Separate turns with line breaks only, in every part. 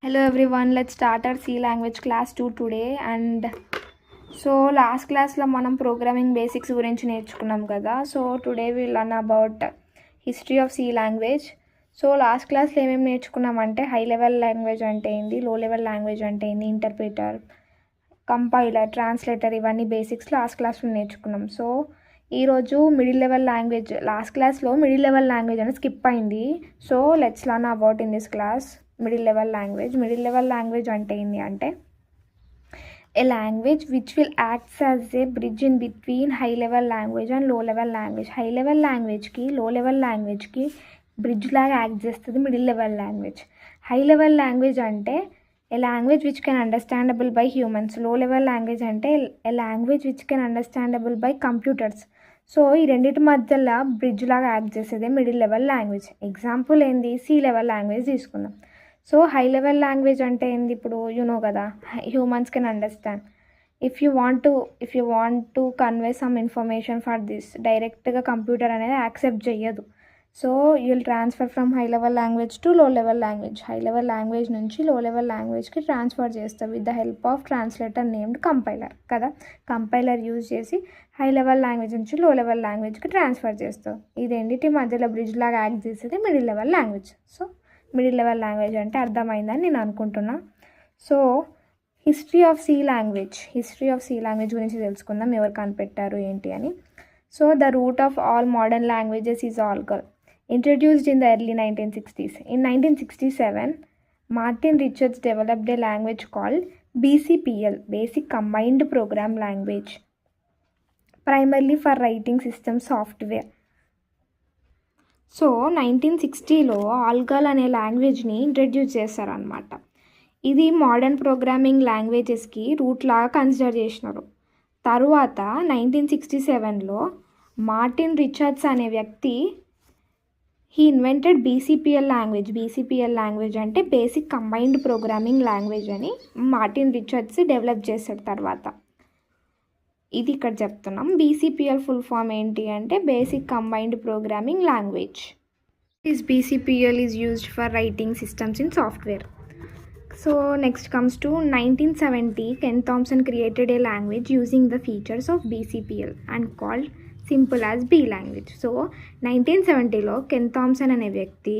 Hello everyone, let's start our C language class 2 today. And so last class lo manam programming basics gurinchi నేర్చుకున్నాం కదా. So today we'll learn about history of C language. So last class లో ఏమేమి నేర్చుకున్నాం అంటే high level language అంటే ఏంది, లో level language అంటే ఏంది, ఇంటర్ప్రిటర్, కంపైలర్, ట్రాన్స్లేటర్, ఇవన్నీ బేసిక్స్ లాస్ట్ క్లాస్లో నేర్చుకున్నాం. సో ఈరోజు మిడిల్ లెవెల్ లాంగ్వేజ్, లాస్ట్ క్లాస్లో మిడిల్ లెవెల్ లాంగ్వేజ్ అనేది స్కిప్ అయింది. So let's learn about in this class middle level language. Middle level language అంటే ఏంటి అంటే a language which will acts as a bridge in between high level language and low level language. High level లాంగ్వేజ్కి low level లాంగ్వేజ్కి bridge లాగా act చేస్తుంది middle level language. High level language అంటే a language which can understandable by humans. Low level language అంటే a language which can understandable by computers. So ఈ రెండింటి మధ్యలో bridge లాగా యాక్ట్ చేసేదే మిడిల్ లెవెల్ లాంగ్వేజ్. ఎగ్జాంపుల్ ఏంది, C level language తీసుకుందాం. So high level language అంటే ఏంది, ఇప్పుడు నో కదా, humans can understand. If you want to convey some information for this, డైరెక్ట్గా కంప్యూటర్ అనేది యాక్సెప్ట్ చేయదు. So you will transfer from high level language to లో level language. High level language నుంచి లో లెవెల్ లాంగ్వేజ్కి ట్రాన్స్ఫర్ చేస్తాం with the help of translator named compiler కదా. Compiler use చేసి high level language నుంచి లో లెవెల్ లాంగ్వేజ్కి ట్రాన్స్ఫర్ చేస్తాం. ఇదేంటి మధ్యలో బ్రిడ్జ్ లాగా యాక్ట్ చేసేది middle level language. So middle level language అంటే అర్థమైందని నేను అనుకుంటున్నా. So history of C language గురించి తెలుసుకుందాం, ఎవరు కనిపెట్టారు ఏంటి అని. So the root of all modern languages is ALGOL, introduced in the early 1960s. In 1967, Martin Richards developed a language called BCPL, Basic Combined Program Language, primarily for writing system software. So 1960లో Algol అనే లాంగ్వేజ్ని introduce చేశారనమాట. ఇది modern programming లాంగ్వేజెస్కి root లాగా consider చేసినారు. తరువాత 1967లో మార్టిన్ రిచర్డ్స్ అనే వ్యక్తి he invented BCPL language. BCPL language అంటే బేసిక్ కంబైన్డ్ ప్రోగ్రామింగ్ లాంగ్వేజ్ అని మార్టిన్ రిచర్డ్స్ డెవలప్ చేశాడు తర్వాత. ఇది ఇక్కడ చెప్తున్నాం. బీసీపీఎల్ ఫుల్ ఫామ్ ఏంటి అంటే basic combined programming language. This BCPL is used for writing systems in software. So next comes to 1970, Ken Thompson created a language using the features of BCPL and called simple as B language. So 1970లో Ken Thompson అనే వ్యక్తి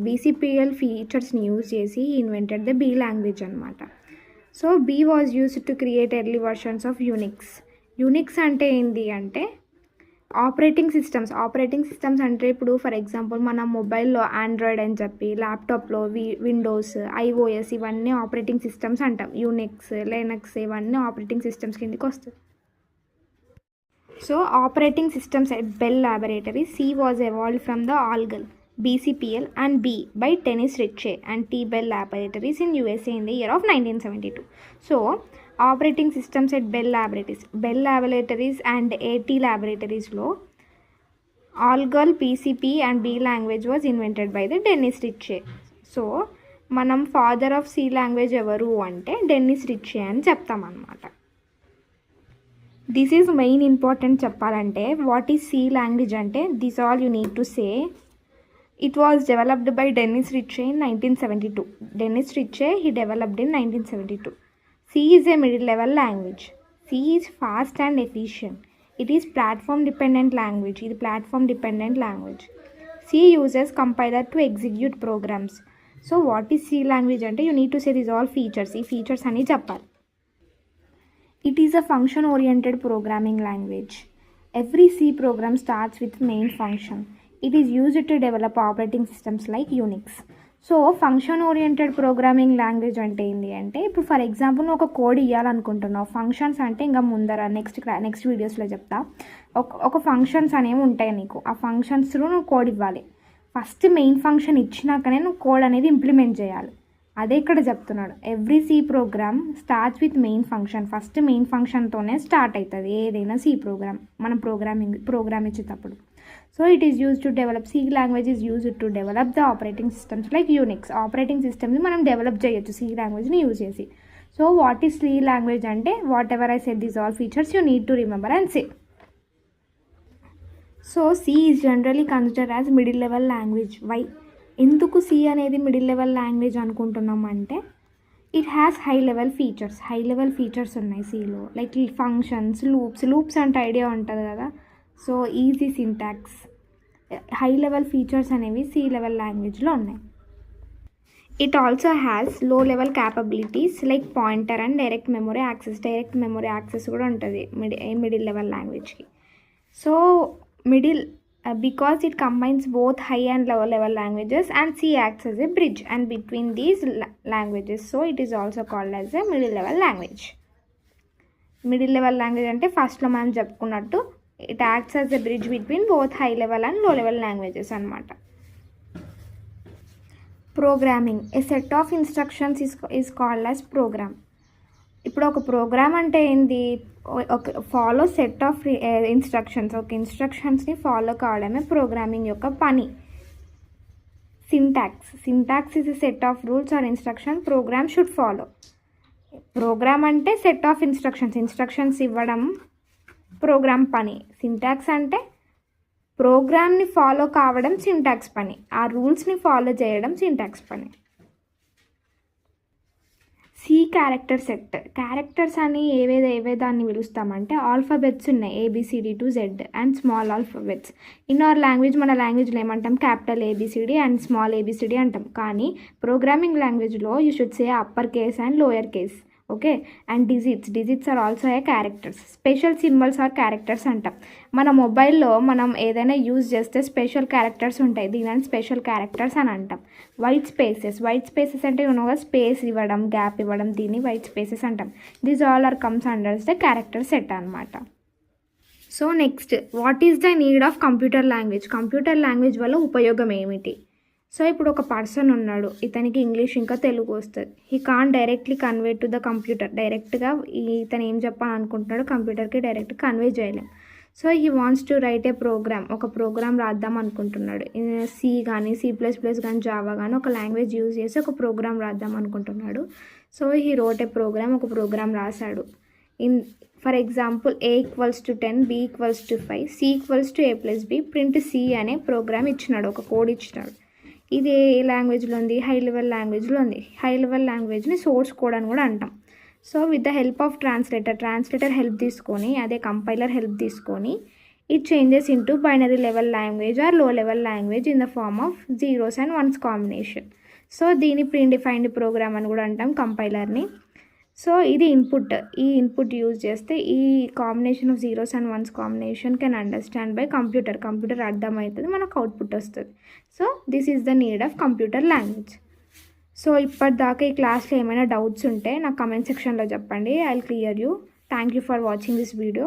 BCPL ఫీచర్స్ని use చేసి invented the B language అనమాట. So B was used to create early versions of Unix. Unix అంటే ఏంటి అంటే operating systems అంటే ఇప్పుడు ఫర్ ఎగ్జాంపుల్ మన మొబైల్లో ఆండ్రాయిడ్ అని చెప్పి, ల్యాప్టాప్లో విండోస్, ఐఓఎస్, ఇవన్నీ ఆపరేటింగ్ సిస్టమ్స్ అంటాం. యూనిక్స్, లైనక్స్ ఇవన్నీ ఆపరేటింగ్ సిస్టమ్స్ కిందకి వస్తుంది. So operating systems at Bell Laboratories, C was evolved from the ALGOL, BCPL and B by Dennis Ritchie and T. Bell Laboratories in USA in the year of 1972. So operating systems at Bell Laboratories and AT Laboratories lo ALGOL, BCP and B language was invented by the Dennis Ritchie. So మనం father of C language ఎవరు అంటే Dennis Ritchie అని చెప్తాం అన్నమాట. This is main important చెప్పాలంటే. What is C language అంటే this all you need to say. It was developed by Dennis Ritchie in 1972. Dennis Ritchie he developed in 1972. C is a middle level language. C is fast and efficient. It is platform dependent language. ఇది platform dependent language. C uses compiler to execute programmes. So what is C language అంటే you need to say this all features. ఈ features అని చెప్పాలి. It is a function-oriented programming language. Every C program starts with main function. It is used to develop operating systems like Unix. So function oriented programming language అంటే ఏంటి అంటే ఇప్పుడు for example నువ్వు ఒక code ఇవ్వాలనుకుంటున్నావు. Functions అంటే ఇంకా ముందర next వీడియోస్లో చెప్తా. ఒక ఫంక్షన్స్ అనేవి ఉంటాయి నీకు. ఆ ఫంక్షన్స్లో నువ్వు కోడ్ ఇవ్వాలి. ఫస్ట్ మెయిన్ ఫంక్షన్ ఇచ్చినాకనే నువ్వు కోడ్ అనేది ఇంప్లిమెంట్ చేయాలి. అదే ఇక్కడ చెప్తున్నాడు. Every C program starts with main function. First main ఫంక్షన్తోనే స్టార్ట్ అవుతుంది ఏదైనా సి ప్రోగ్రామ్ మనం ప్రోగ్రామ్ ఇచ్చేటప్పుడు. So it is use to develop, C language is use to develop the operating systems like Unix. Operating సిస్టమ్ని మనం develop చేయొచ్చు C లాంగ్వేజ్ని use చేసి. So what is C language అంటే whatever I said these all features you need to remember and say. So C is generally considered as middle level language. Why? ఎందుకు C అనేది middle level language అనుకుంటున్నామంటే it has high level features ఉన్నాయి సిలో, like functions, loops అంటే idea ఉంటుంది కదా. So easy syntax, high level features అనేవి C level లాంగ్వేజ్లో ఉన్నాయి. It also has low level capabilities like pointer and direct memory access కూడా ఉంటుంది మిడిల్ లెవెల్ లాంగ్వేజ్కి. So because it combines both high and low level languages, and C acts as a bridge and between these languages, so it is also called as a middle level language. Middle level language అంటే ఫస్ట్లో మనం చెప్పుకున్నట్టు it acts as a bridge between both high level and low level languages అన్నమాట. Programming, A set of instructions is called as program. ఇప్పుడు ఒక programme అంటే ఏంది, ఒక ఫాలో సెట్ ఆఫ్ ఇన్స్ట్రక్షన్స్, ఒక ఇన్స్ట్రక్షన్స్ని ఫాలో కావడమే ప్రోగ్రామింగ్ యొక్క పని. Syntax is a set of rules or instruction program should follow. Program అంటే సెట్ ఆఫ్ ఇన్స్ట్రక్షన్స్ ఇవ్వడం ప్రోగ్రామ్ పని. సింటాక్స్ అంటే ప్రోగ్రామ్ని ఫాలో కావడం సింటాక్స్ పని, ఆ రూల్స్ని ఫాలో చేయడం సింటాక్స్ పని. C character set. క్యారెక్టర్స్ అని ఏవేదాన్ని పిలుస్తామంటే ఆల్ఫాబెట్స్ ఉన్నాయి, ABCD to Z and small alphabets. In our language, మన లాంగ్వేజ్లో ఏమంటాం, capital ABCD and small ABCD అంటాం. కానీ ప్రోగ్రామింగ్ లాంగ్వేజ్లో you should say upper case and lower case. Okay, and digits are also a characters. Special symbols are characters అంటాం. మన మొబైల్లో మనం ఏదైనా యూజ్ చేస్తే స్పెషల్ క్యారెక్టర్స్ ఉంటాయి, దీనిని స్పెషల్ క్యారెక్టర్స్ అని అంటాం. వైట్ స్పేసెస్ అంటే యూనోగా స్పేస్ ఇవ్వడం, గ్యాప్ ఇవ్వడం, దీన్ని వైట్ స్పేసెస్ అంటాం. These all are comes under the character set అనమాట. So next, what is the need of computer language వల్ల ఉపయోగం ఏమిటి? సో ఇప్పుడు ఒక పర్సన్ ఉన్నాడు, ఇతనికి ఇంగ్లీష్ ఇంకా తెలుగు వస్తుంది. He can directly convey to the computer. డైరెక్ట్గా ఇతను ఏం చెప్పాలనుకుంటున్నాడు కంప్యూటర్కి డైరెక్ట్ కన్వే చేయలేం. So he wants to write a program, ఒక ప్రోగ్రామ్ రాద్దాం అనుకుంటున్నాడు. C కానీ C++ కానీ జావా కానీ ఒక లాంగ్వేజ్ యూజ్ చేసి ఒక ప్రోగ్రామ్ రాద్దాం అనుకుంటున్నాడు. So he wrote a program, ఒక ప్రోగ్రామ్ రాశాడు. For example A = 10, B = 5, C = A+B, print C అనే ప్రోగ్రామ్ ఇచ్చినాడు, ఒక కోడ్ ఇచ్చినాడు. ఇది ఏ లాంగ్వేజ్లో ఉంది, హై లెవెల్ లాంగ్వేజ్లో ఉంది. హై లెవెల్ లాంగ్వేజ్ని సోర్స్ కోడ్ అని కూడా అంటాం. So with the help of translator help తీసుకొని, అదే కంపైలర్ హెల్ప్ తీసుకొని, it changes into binary level language or low level language in the form of 0s and 1s combination. So దీన్ని predefined program అని కూడా అంటాం కంపైలర్ని. So ఇది ఈ input use చేస్తే ఈ combination of 0s and 1s combination can understand by computer అర్థమవుతుంది, మనకు అవుట్పుట్ వస్తుంది. So this is the need of computer language. So ఇప్పటిదాకా ఈ క్లాస్లో ఏమైనా డౌట్స్ ఉంటే నాకు కమెంట్ సెక్షన్లో చెప్పండి, I will clear you. Thank you for watching this video.